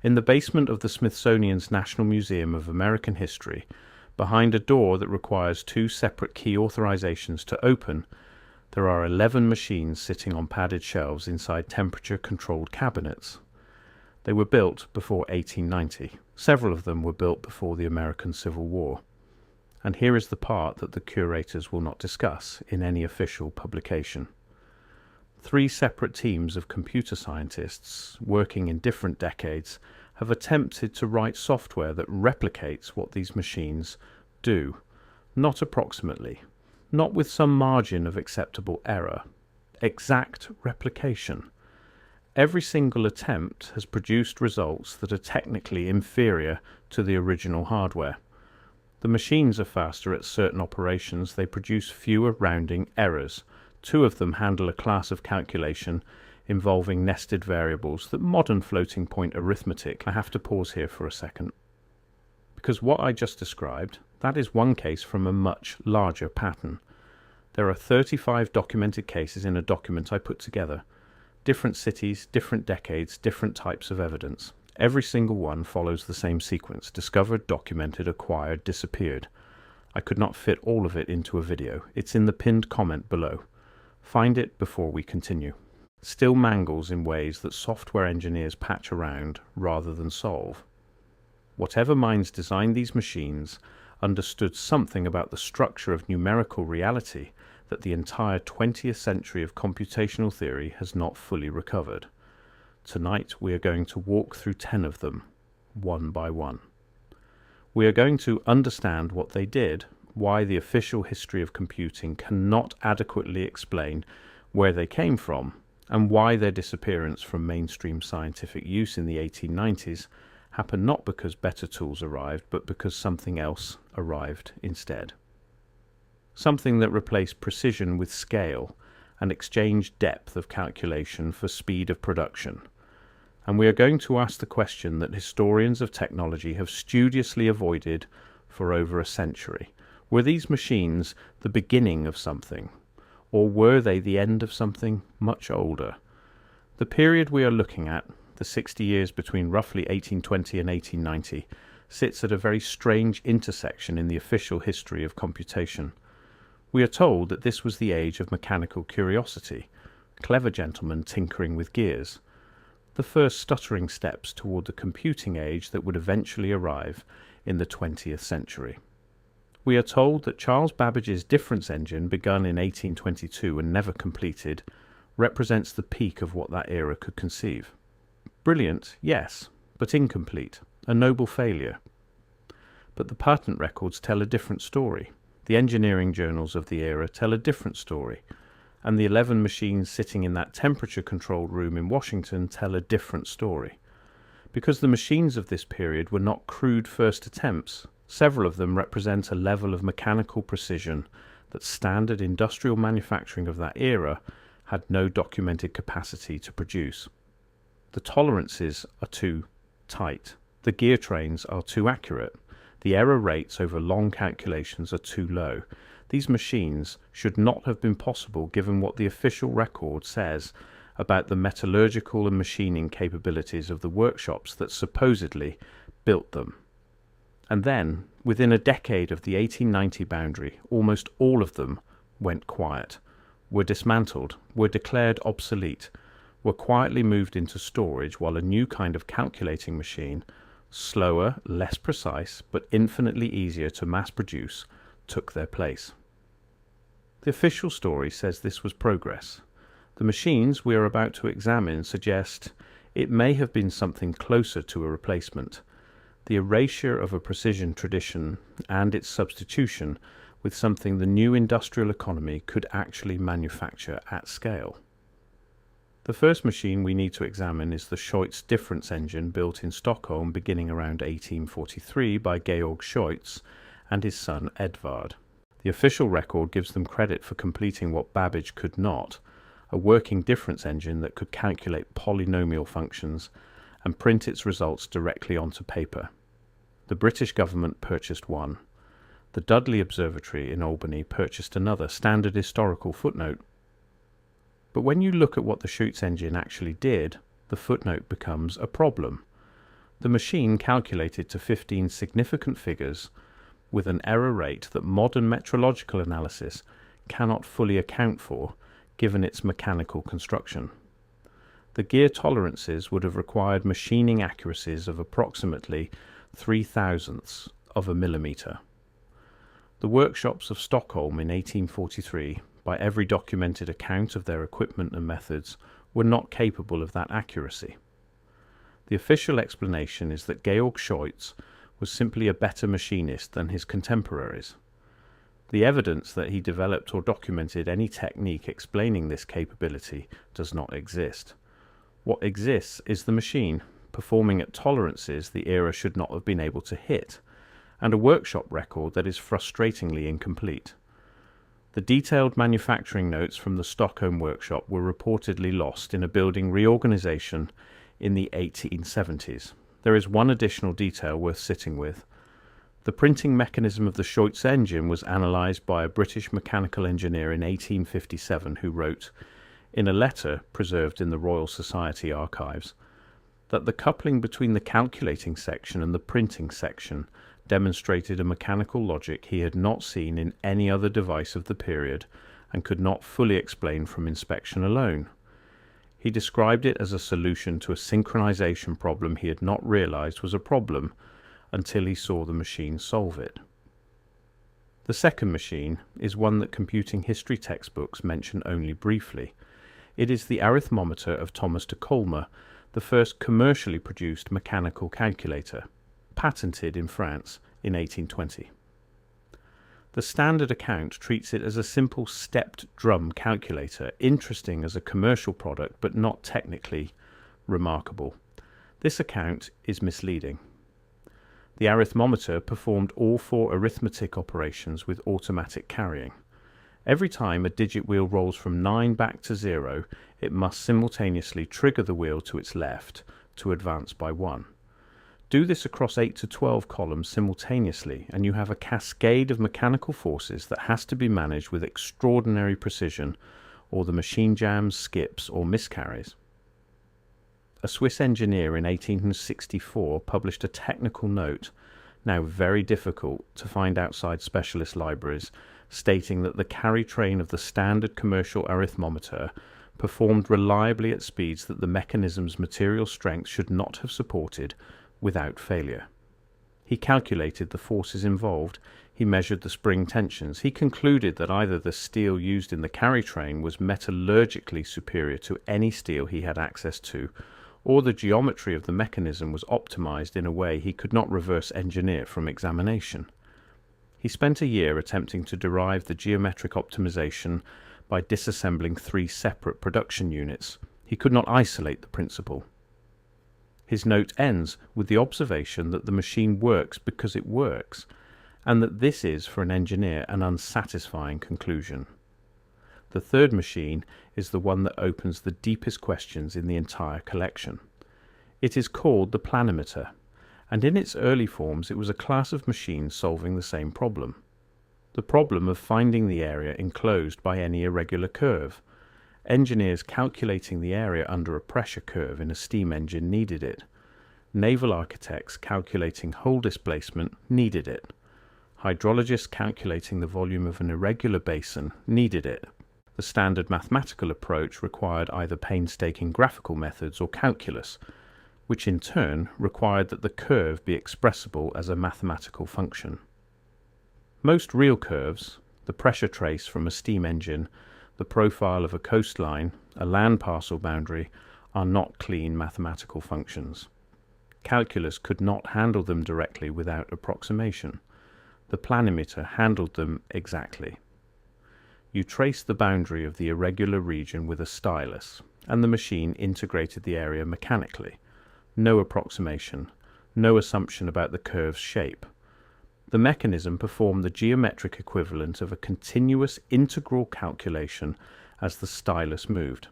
In the basement of the Smithsonian's National Museum of American History, behind a door that requires 2 separate key authorizations to open, there are 11 machines sitting on padded shelves inside temperature-controlled cabinets. They were built before 1890. Several of them were built before the American Civil War. And here is the part that the curators will not discuss in any official publication. 3 separate teams of computer scientists, working in different decades, have attempted to write software that replicates what these machines do, not approximately, not with some margin of acceptable error. Exact replication. Every single attempt has produced results that are technically inferior to the original hardware. The machines are faster at certain operations, they produce fewer rounding errors. 2 of them handle a class of calculation involving nested variables that modern floating point arithmetic. I have to pause here for a second, because what I just described, that is one case from a much larger pattern. There are 35 documented cases in a document I put together. Different cities, different decades, different types of evidence. Every single one follows the same sequence: discovered, documented, acquired, disappeared. I could not fit all of it into a video. It's in the pinned comment below. Find it before we continue. Still mangles in ways that software engineers patch around rather than solve. Whatever minds designed these machines understood something about the structure of numerical reality that the entire 20th century of computational theory has not fully recovered. Tonight we are going to walk through 10 of them, one by one. We are going to understand what they did, why the official history of computing cannot adequately explain where they came from, and why their disappearance from mainstream scientific use in the 1890s happened not because better tools arrived, but because something else arrived instead. Something that replaced precision with scale and exchanged depth of calculation for speed of production. And we are going to ask the question that historians of technology have studiously avoided for over a century. Were these machines the beginning of something, or were they the end of something much older? The period we are looking at, the 60 years between roughly 1820 and 1890, sits at a very strange intersection in the official history of computation. We are told that this was the age of mechanical curiosity, clever gentlemen tinkering with gears, the first stuttering steps toward the computing age that would eventually arrive in the 20th century. We are told that Charles Babbage's difference engine, begun in 1822 and never completed, represents the peak of what that era could conceive. Brilliant, yes, but incomplete, a noble failure. But the patent records tell a different story. The engineering journals of the era tell a different story, and the 11 machines sitting in that temperature-controlled room in Washington tell a different story. Because the machines of this period were not crude first attempts, several of them represent a level of mechanical precision that standard industrial manufacturing of that era had no documented capacity to produce. The tolerances are too tight. The gear trains are too accurate. The error rates over long calculations are too low. These machines should not have been possible given what the official record says about the metallurgical and machining capabilities of the workshops that supposedly built them. And then, within a decade of the 1890 boundary, almost all of them went quiet, were dismantled, were declared obsolete, were quietly moved into storage while a new kind of calculating machine, slower, less precise, but infinitely easier to mass produce, took their place. The official story says this was progress. The machines we are about to examine suggest it may have been something closer to a replacement, the erasure of a precision tradition and its substitution with something the new industrial economy could actually manufacture at scale. The first machine we need to examine is the Schoitz difference engine built in Stockholm beginning around 1843 by Georg Schoitz and his son Edvard. The official record gives them credit for completing what Babbage could not, a working difference engine that could calculate polynomial functions and print its results directly onto paper. The British government purchased one. The Dudley Observatory in Albany purchased another, standard historical footnote. But when you look at what the Schoitz engine actually did, the footnote becomes a problem. The machine calculated to 15 significant figures with an error rate that modern metrological analysis cannot fully account for given its mechanical construction. The gear tolerances would have required machining accuracies of approximately 0.003 of a millimeter. The workshops of Stockholm in 1843, by every documented account of their equipment and methods, were not capable of that accuracy. The official explanation is that Georg Schoitz was simply a better machinist than his contemporaries. The evidence that he developed or documented any technique explaining this capability does not exist. What exists is the machine, performing at tolerances the era should not have been able to hit, and a workshop record that is frustratingly incomplete. The detailed manufacturing notes from the Stockholm workshop were reportedly lost in a building reorganization in the 1870s. There is one additional detail worth sitting with. The printing mechanism of the Schoitz engine was analysed by a British mechanical engineer in 1857 who wrote, in a letter preserved in the Royal Society archives, that the coupling between the calculating section and the printing section demonstrated a mechanical logic he had not seen in any other device of the period and could not fully explain from inspection alone. He described it as a solution to a synchronization problem he had not realized was a problem until he saw the machine solve it. The second machine is one that computing history textbooks mention only briefly. It is the arithmometer of Thomas de Colma, the first commercially produced mechanical calculator, patented in France in 1820. The standard account treats it as a simple stepped drum calculator, interesting as a commercial product but not technically remarkable. This account is misleading. The arithmometer performed all 4 arithmetic operations with automatic carrying. Every time a digit wheel rolls from 9 back to 0, it must simultaneously trigger the wheel to its left to advance by 1. Do this across 8 to 12 columns simultaneously, and you have a cascade of mechanical forces that has to be managed with extraordinary precision, or the machine jams, skips, or miscarries. A Swiss engineer in 1864 published a technical note, now very difficult to find outside specialist libraries, stating that the carry train of the standard commercial arithmometer performed reliably at speeds that the mechanism's material strength should not have supported without failure. He calculated the forces involved, he measured the spring tensions, he concluded that either the steel used in the carry train was metallurgically superior to any steel he had access to, or the geometry of the mechanism was optimized in a way he could not reverse engineer from examination. He spent a year attempting to derive the geometric optimization by disassembling 3 separate production units. He could not isolate the principle. His note ends with the observation that the machine works because it works, and that this is, for an engineer, an unsatisfying conclusion. The third machine is the one that opens the deepest questions in the entire collection. It is called the planimeter, and in its early forms it was a class of machines solving the same problem. The problem of finding the area enclosed by any irregular curve. Engineers calculating the area under a pressure curve in a steam engine needed it. Naval architects calculating hull displacement needed it. Hydrologists calculating the volume of an irregular basin needed it. The standard mathematical approach required either painstaking graphical methods or calculus, which in turn required that the curve be expressible as a mathematical function. Most real curves, the pressure trace from a steam engine, the profile of a coastline, a land parcel boundary, are not clean mathematical functions. Calculus could not handle them directly without approximation. The planimeter handled them exactly. You traced the boundary of the irregular region with a stylus, and the machine integrated the area mechanically. No approximation, no assumption about the curve's shape. The mechanism performed the geometric equivalent of a continuous integral calculation as the stylus moved.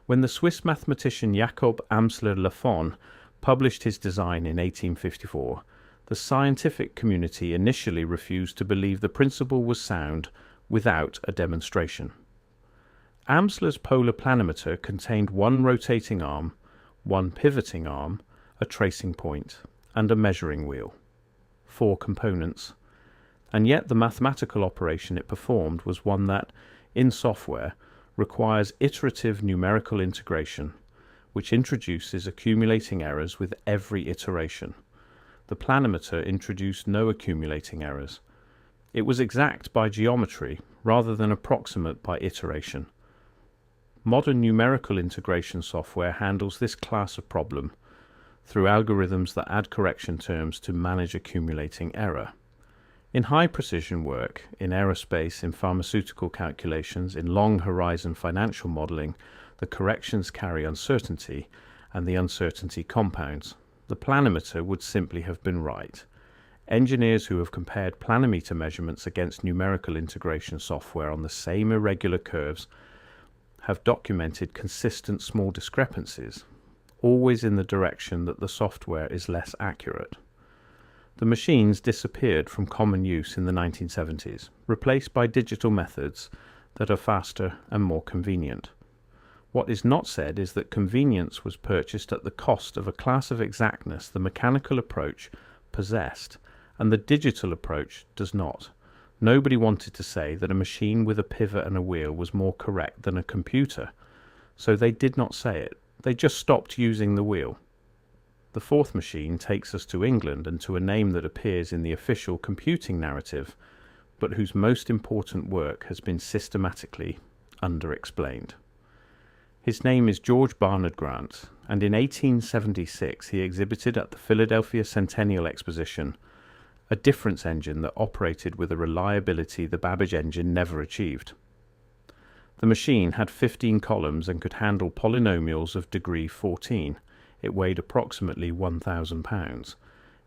When the Swiss mathematician Jacob Amsler Lafon published his design in 1854, the scientific community initially refused to believe the principle was sound without a demonstration. Amsler's polar planimeter contained one rotating arm, one pivoting arm, a tracing point, and a measuring wheel. 4 components. And yet the mathematical operation it performed was one that, in software, requires iterative numerical integration, which introduces accumulating errors with every iteration. The planimeter introduced no accumulating errors. It was exact by geometry rather than approximate by iteration. Modern numerical integration software handles this class of problem through algorithms that add correction terms to manage accumulating error. In high-precision work, in aerospace, in pharmaceutical calculations, in long-horizon financial modeling, the corrections carry uncertainty, and the uncertainty compounds. The planimeter would simply have been right. Engineers who have compared planimeter measurements against numerical integration software on the same irregular curves have documented consistent small discrepancies, always in the direction that the software is less accurate. The machines disappeared from common use in the 1970s, replaced by digital methods that are faster and more convenient. What is not said is that convenience was purchased at the cost of a class of exactness the mechanical approach possessed, and the digital approach does not. Nobody wanted to say that a machine with a pivot and a wheel was more correct than a computer, so they did not say it. They just stopped using the wheel. The 4th machine takes us to England and to a name that appears in the official computing narrative, but whose most important work has been systematically underexplained. His name is George Barnard Grant, and in 1876 he exhibited at the Philadelphia Centennial Exposition a difference engine that operated with a reliability the Babbage engine never achieved. The machine had 15 columns and could handle polynomials of degree 14. It weighed approximately 1,000 pounds.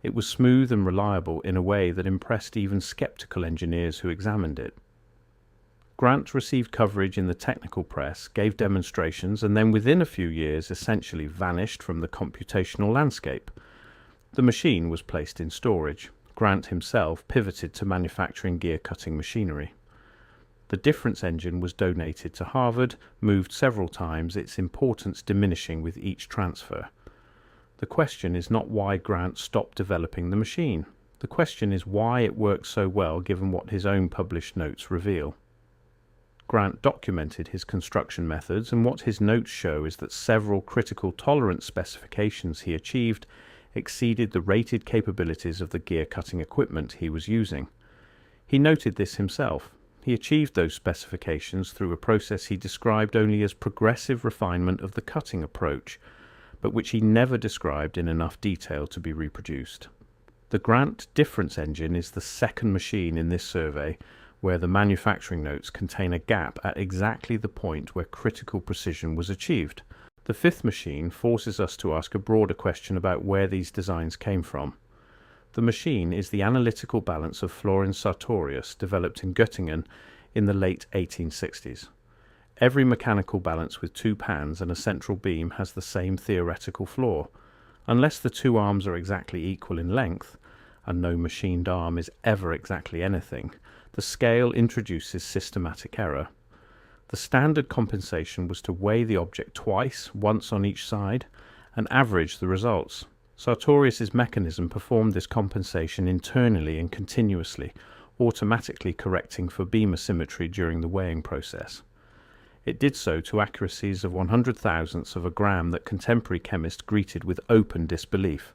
It was smooth and reliable in a way that impressed even skeptical engineers who examined it. Grant received coverage in the technical press, gave demonstrations, and then within a few years essentially vanished from the computational landscape. The machine was placed in storage. Grant himself pivoted to manufacturing gear-cutting machinery. The difference engine was donated to Harvard, moved several times, its importance diminishing with each transfer. The question is not why Grant stopped developing the machine. The question is why it worked so well given what his own published notes reveal. Grant documented his construction methods, and what his notes show is that several critical tolerance specifications he achieved exceeded the rated capabilities of the gear-cutting equipment he was using. He noted this himself. He achieved those specifications through a process he described only as progressive refinement of the cutting approach, but which he never described in enough detail to be reproduced. The Grant difference engine is the 2nd machine in this survey where the manufacturing notes contain a gap at exactly the point where critical precision was achieved. The 5th machine forces us to ask a broader question about where these designs came from. The machine is the analytical balance of Florin Sartorius, developed in Göttingen in the late 1860s. Every mechanical balance with 2 pans and a central beam has the same theoretical flaw. Unless the 2 arms are exactly equal in length, and no machined arm is ever exactly anything, the scale introduces systematic error. The standard compensation was to weigh the object twice, once on each side, and average the results. Sartorius's mechanism performed this compensation internally and continuously, automatically correcting for beam asymmetry during the weighing process. It did so to accuracies of 100,000ths of a gram that contemporary chemists greeted with open disbelief.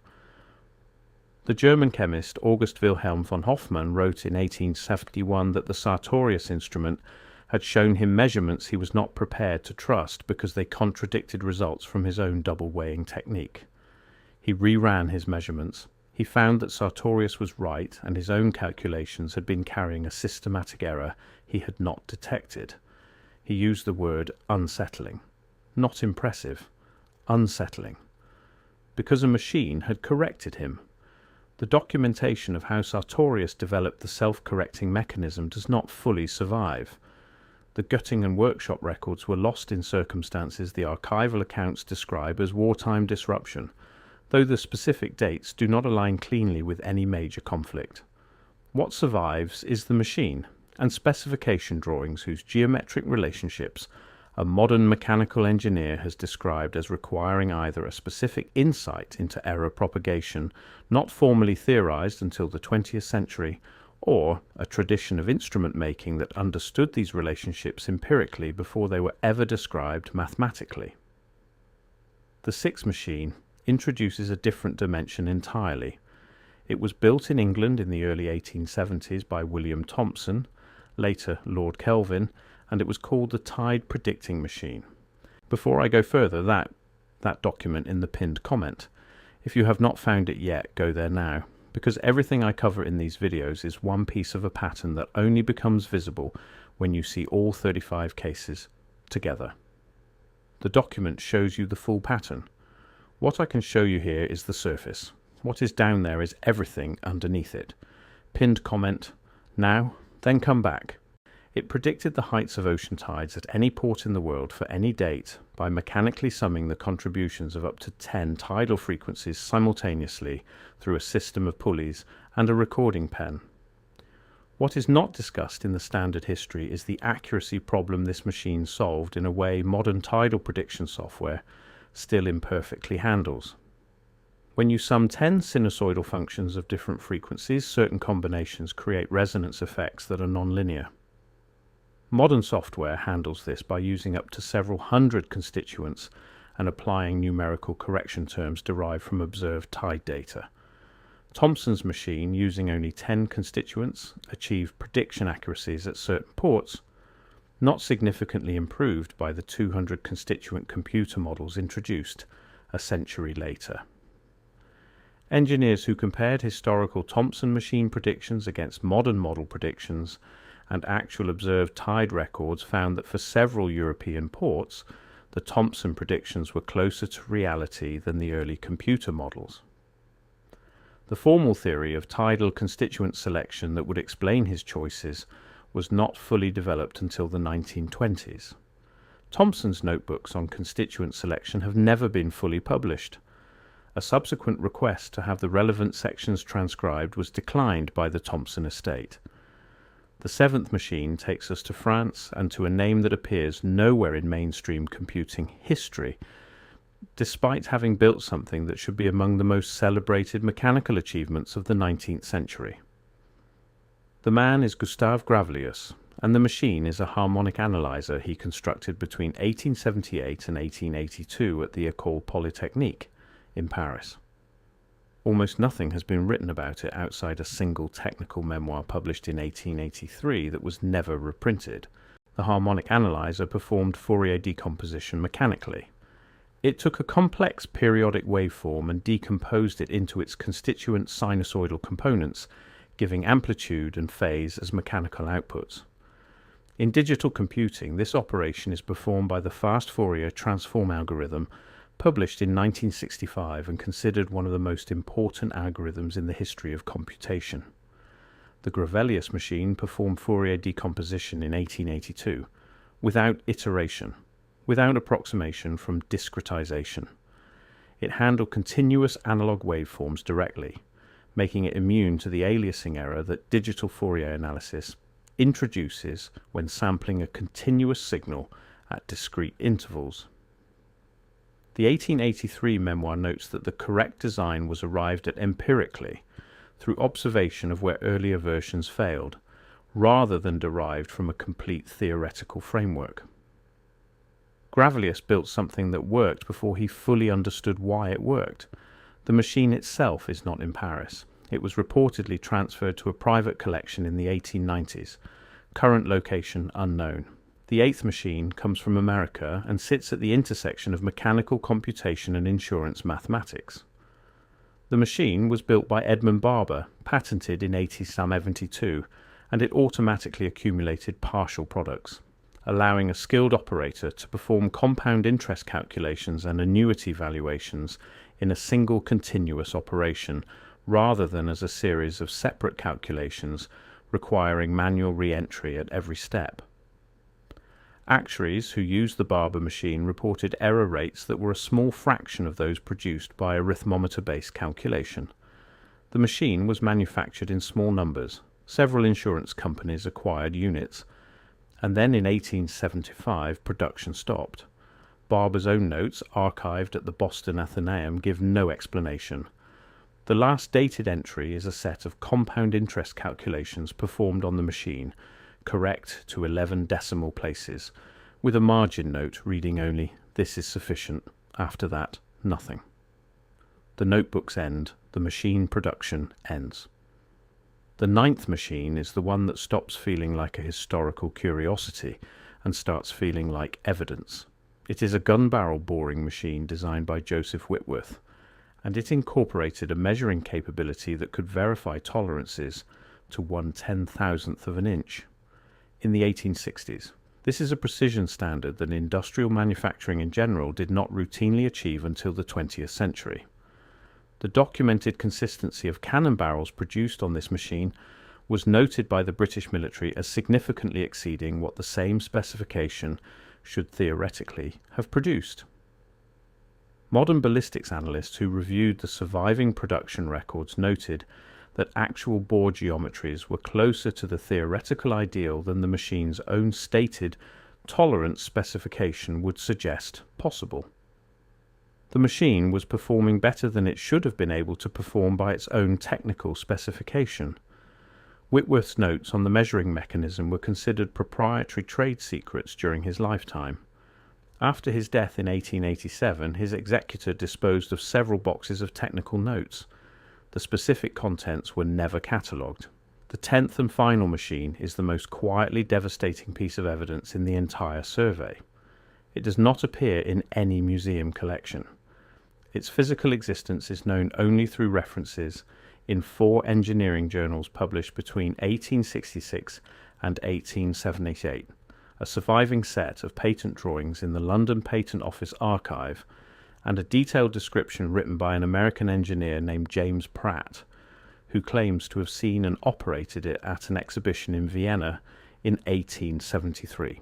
The German chemist August Wilhelm von Hofmann wrote in 1871 that the Sartorius instrument had shown him measurements he was not prepared to trust because they contradicted results from his own double weighing technique. He reran his measurements. He found that Sartorius was right and his own calculations had been carrying a systematic error he had not detected. He used the word unsettling. Not impressive. Unsettling. Because a machine had corrected him. The documentation of how Sartorius developed the self-correcting mechanism does not fully survive. The Göttingen workshop records were lost in circumstances the archival accounts describe as wartime disruption, though the specific dates do not align cleanly with any major conflict. What survives is the machine, and specification drawings whose geometric relationships a modern mechanical engineer has described as requiring either a specific insight into error propagation, not formally theorized until the 20th century, or a tradition of instrument making that understood these relationships empirically before they were ever described mathematically. The sixth machine introduces a different dimension entirely. It was built in England in the early 1870s by William Thomson, later Lord Kelvin, and it was called the tide predicting machine. Before I go further, that document in the pinned comment. If you have not found it yet, go there now, because everything I cover in these videos is one piece of a pattern that only becomes visible when you see all 35 cases together. The document shows you the full pattern. What I can show you here is the surface. What is down there is everything underneath it. Pinned comment, now, then come back. It predicted the heights of ocean tides at any port in the world for any date by mechanically summing the contributions of up to 10 tidal frequencies simultaneously through a system of pulleys and a recording pen. What is not discussed in the standard history is the accuracy problem this machine solved in a way modern tidal prediction software still imperfectly handles. When you sum 10 sinusoidal functions of different frequencies, certain combinations create resonance effects that are nonlinear. Modern software handles this by using up to several hundred constituents and applying numerical correction terms derived from observed tide data. Thomson's machine, using only 10 constituents, achieved prediction accuracies at certain ports, not significantly improved by the 200 constituent computer models introduced a century later. Engineers who compared historical Thomson machine predictions against modern model predictions and actual observed tide records found that for several European ports, the Thomson predictions were closer to reality than the early computer models. The formal theory of tidal constituent selection that would explain his choices was not fully developed until the 1920s. Thomson's notebooks on constituent selection have never been fully published. A subsequent request to have the relevant sections transcribed was declined by the Thomson estate. The seventh machine takes us to France and to a name that appears nowhere in mainstream computing history, despite having built something that should be among the most celebrated mechanical achievements of the 19th century. The man is Gustave Graalius, and the machine is a harmonic analyzer he constructed between 1878 and 1882 at the École Polytechnique in Paris. Almost nothing has been written about it outside a single technical memoir published in 1883 that was never reprinted. The harmonic analyzer performed Fourier decomposition mechanically. It took a complex periodic waveform and decomposed it into its constituent sinusoidal components, giving amplitude and phase as mechanical outputs. In digital computing, this operation is performed by the fast Fourier transform algorithm, published in 1965 and considered one of the most important algorithms in the history of computation. The Graalius machine performed Fourier decomposition in 1882, without iteration, without approximation from discretization. It handled continuous analog waveforms directly, making it immune to the aliasing error that digital Fourier analysis introduces when sampling a continuous signal at discrete intervals. The 1883 memoir notes that the correct design was arrived at empirically, through observation of where earlier versions failed, rather than derived from a complete theoretical framework. Graalius built something that worked before he fully understood why it worked. The machine itself is not in Paris. It was reportedly transferred to a private collection in the 1890s, current location unknown. The eighth machine comes from America and sits at the intersection of mechanical computation and insurance mathematics. The machine was built by Edmund Barber, patented in 1872, and it automatically accumulated partial products, allowing a skilled operator to perform compound interest calculations and annuity valuations in a single continuous operation, rather than as a series of separate calculations requiring manual re-entry at every step. Actuaries who used the Barber machine reported error rates that were a small fraction of those produced by arithmometer-based calculation. The machine was manufactured in small numbers. Several insurance companies acquired units, and then in 1875 production stopped. Barber's own notes, archived at the Boston Athenaeum, give no explanation. The last dated entry is a set of compound interest calculations performed on the machine, correct to 11 decimal places, with a margin note reading only, "This is sufficient." After that, nothing. The notebooks end, the machine production ends. The ninth machine is the one that stops feeling like a historical curiosity and starts feeling like evidence. It is a gun barrel boring machine designed by Joseph Whitworth, and it incorporated a measuring capability that could verify tolerances to 1/10,000th of an inch. In the 1860s, this is a precision standard that industrial manufacturing in general did not routinely achieve until the 20th century. The documented consistency of cannon barrels produced on this machine was noted by the British military as significantly exceeding what the same specification should theoretically have produced. Modern ballistics analysts who reviewed the surviving production records noted that actual bore geometries were closer to the theoretical ideal than the machine's own stated tolerance specification would suggest possible. The machine was performing better than it should have been able to perform by its own technical specification. Whitworth's notes on the measuring mechanism were considered proprietary trade secrets during his lifetime. After his death in 1887, his executor disposed of several boxes of technical notes. The specific contents were never catalogued. The 10th and final machine is the most quietly devastating piece of evidence in the entire survey. It does not appear in any museum collection. Its physical existence is known only through references in 4 engineering journals published between 1866 and 1878, a surviving set of patent drawings in the London Patent Office archive, and a detailed description written by an American engineer named James Pratt, who claims to have seen and operated it at an exhibition in Vienna in 1873.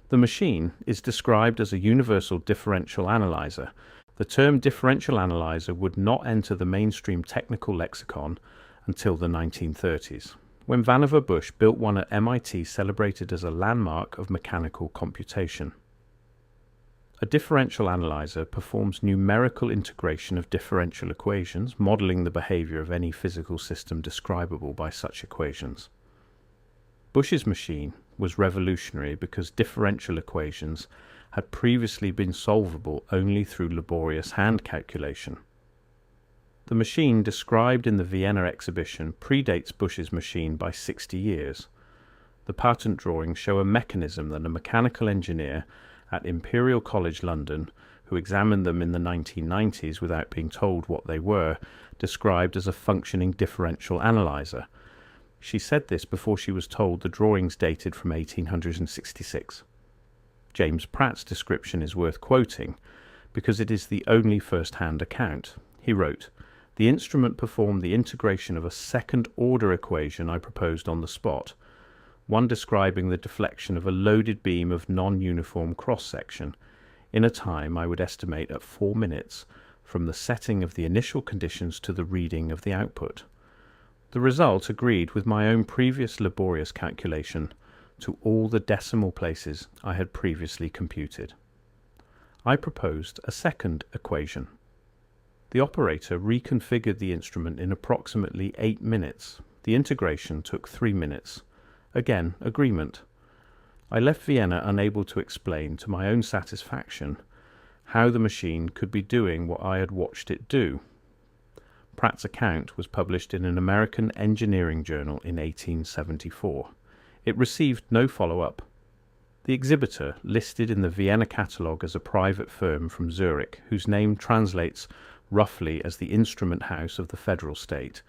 The machine is described as a universal differential analyzer. The term differential analyzer would not enter the mainstream technical lexicon until the 1930s, when Vannevar Bush built one at MIT celebrated as a landmark of mechanical computation. A differential analyzer performs numerical integration of differential equations, modeling the behavior of any physical system describable by such equations. Bush's machine was revolutionary because differential equations had previously been solvable only through laborious hand calculation. The machine described in the Vienna exhibition predates Bush's machine by 60 years. The patent drawings show a mechanism that a mechanical engineer at Imperial College London, who examined them in the 1990s without being told what they were, described as a functioning differential analyzer. She said this before she was told the drawings dated from 1866. James Pratt's description is worth quoting because it is the only first-hand account. He wrote, "The instrument performed the integration of a second-order equation I proposed on the spot, one describing the deflection of a loaded beam of non-uniform cross-section, in a time I would estimate at 4 minutes from the setting of the initial conditions to the reading of the output. The result agreed with my own previous laborious calculation to all the decimal places I had previously computed. I proposed a second equation. The operator reconfigured the instrument in approximately 8 minutes. The integration took 3 minutes. Again, agreement. I left Vienna unable to explain to my own satisfaction how the machine could be doing what I had watched it do." Pratt's account was published in an American engineering journal in 1874. It received no follow-up. The exhibitor, listed in the Vienna catalogue as a private firm from Zurich, whose name translates roughly as the instrument house of the federal state,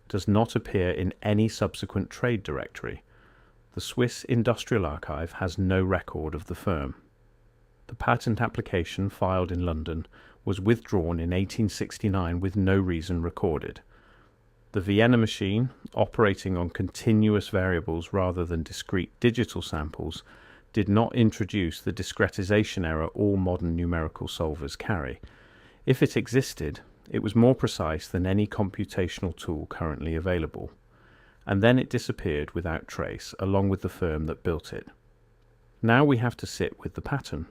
does not appear in any subsequent trade directory. The Swiss Industrial Archive has no record of the firm. The patent application filed in London was withdrawn in 1869 with no reason recorded. The Vienna machine, operating on continuous variables rather than discrete digital samples, did not introduce the discretization error all modern numerical solvers carry. If it existed, it was more precise than any computational tool currently available. and then it disappeared without trace, along with the firm that built it. Now we have to sit with the pattern.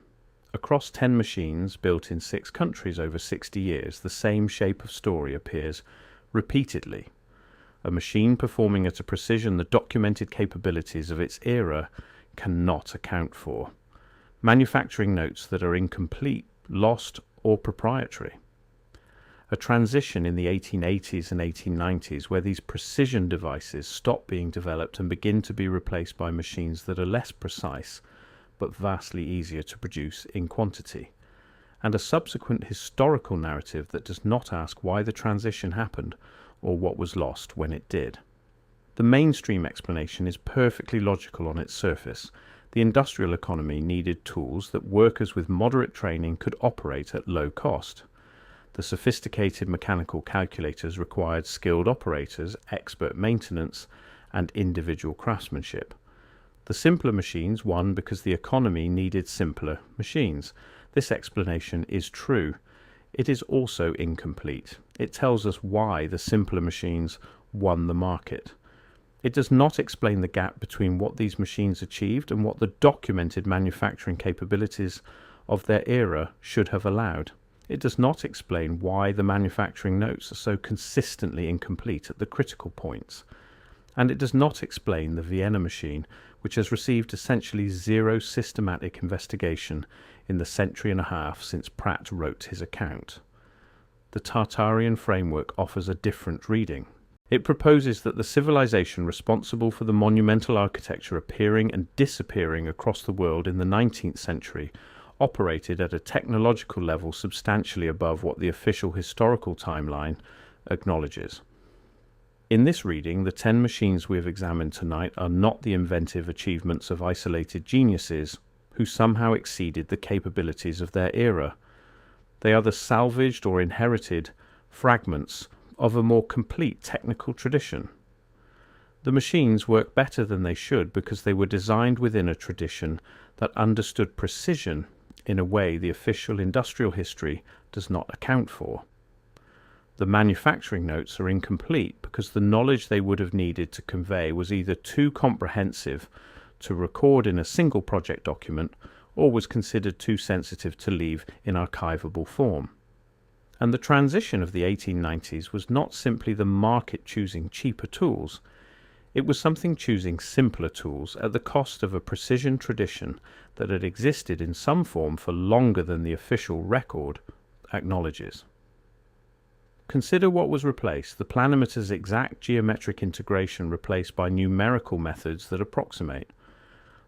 Across 10 machines built in 6 countries over 60 years, the same shape of story appears repeatedly. A machine performing at a precision the documented capabilities of its era cannot account for. Manufacturing notes that are incomplete, lost, or proprietary. A transition in the 1880s and 1890s where these precision devices stop being developed and begin to be replaced by machines that are less precise but vastly easier to produce in quantity, and a subsequent historical narrative that does not ask why the transition happened or what was lost when it did. The mainstream explanation is perfectly logical on its surface. The industrial economy needed tools that workers with moderate training could operate at low cost. The sophisticated mechanical calculators required skilled operators, expert maintenance, and individual craftsmanship. The simpler machines won because the economy needed simpler machines. This explanation is true. It is also incomplete. It tells us why the simpler machines won the market. It does not explain the gap between what these machines achieved and what the documented manufacturing capabilities of their era should have allowed. It does not explain why the manufacturing notes are so consistently incomplete at the critical points. And it does not explain the Vienna machine, which has received essentially zero systematic investigation in the century and a half since Pratt wrote his account. The Tartarian framework offers a different reading. It proposes that the civilization responsible for the monumental architecture appearing and disappearing across the world in the 19th century operated at a technological level substantially above what the official historical timeline acknowledges. In this reading, the 10 machines we have examined tonight are not the inventive achievements of isolated geniuses who somehow exceeded the capabilities of their era. They are the salvaged or inherited fragments of a more complete technical tradition. The machines work better than they should because they were designed within a tradition that understood precision in a way the official industrial history does not account for. The manufacturing notes are incomplete because the knowledge they would have needed to convey was either too comprehensive to record in a single project document or was considered too sensitive to leave in archivable form. And the transition of the 1890s was not simply the market choosing cheaper tools. It was something choosing simpler tools at the cost of a precision tradition that had existed in some form for longer than the official record acknowledges. Consider what was replaced: the planimeter's exact geometric integration replaced by numerical methods that approximate.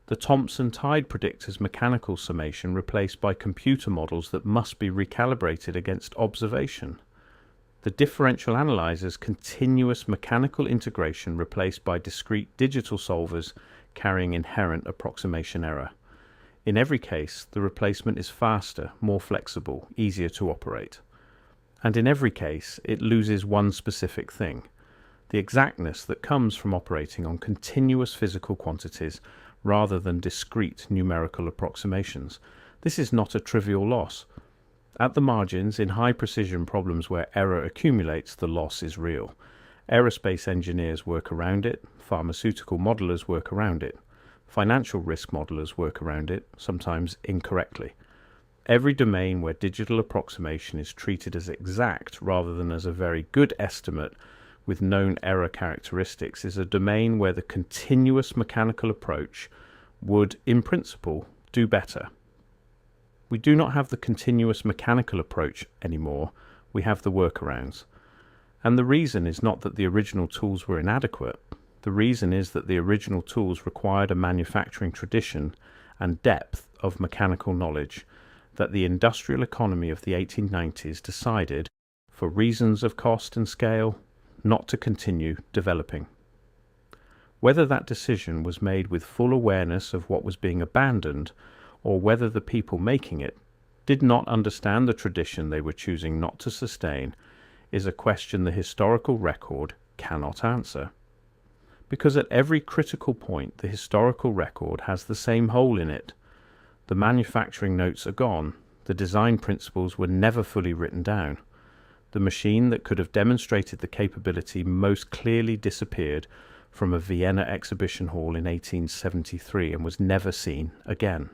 The Thomson tide predictor's mechanical summation replaced by computer models that must be recalibrated against observation. The differential analyzer's continuous mechanical integration replaced by discrete digital solvers carrying inherent approximation error. In every case, the replacement is faster, more flexible, easier to operate. And in every case, it loses one specific thing: the exactness that comes from operating on continuous physical quantities rather than discrete numerical approximations. This is not a trivial loss. At the margins, in high-precision problems where error accumulates, the loss is real. Aerospace engineers work around it, pharmaceutical modelers work around it, financial risk modelers work around it, sometimes incorrectly. Every domain where digital approximation is treated as exact rather than as a very good estimate with known error characteristics is a domain where the continuous mechanical approach would, in principle, do better. We do not have the continuous mechanical approach anymore, we have the workarounds. And the reason is not that the original tools were inadequate. The reason is that the original tools required a manufacturing tradition and depth of mechanical knowledge that the industrial economy of the 1890s decided, for reasons of cost and scale, not to continue developing. Whether that decision was made with full awareness of what was being abandoned, or whether the people making it did not understand the tradition they were choosing not to sustain, is a question the historical record cannot answer. Because at every critical point the historical record has the same hole in it. The manufacturing notes are gone, the design principles were never fully written down. The machine that could have demonstrated the capability most clearly disappeared from a Vienna exhibition hall in 1873 and was never seen again.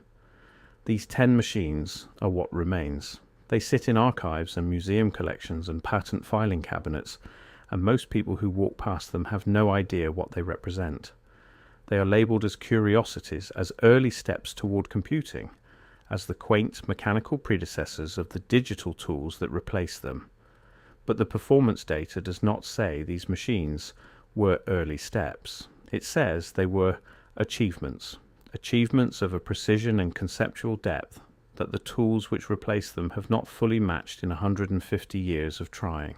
These 10 machines are what remains. They sit in archives and museum collections and patent filing cabinets, and most people who walk past them have no idea what they represent. They are labelled as curiosities, as early steps toward computing, as the quaint mechanical predecessors of the digital tools that replace them. But the performance data does not say these machines were early steps. It says they were achievements of a precision and conceptual depth that the tools which replace them have not fully matched in 150 years of trying.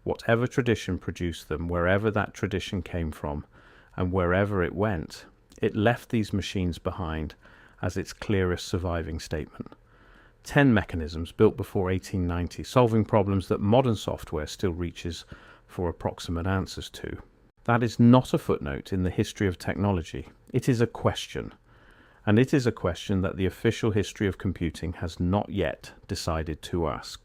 Whatever tradition produced them, wherever that tradition came from, and wherever it went, it left these machines behind as its clearest surviving statement. 10 mechanisms built before 1890, solving problems that modern software still reaches for approximate answers to. That is not a footnote in the history of technology. It is a question. And it is a question that the official history of computing has not yet decided to ask.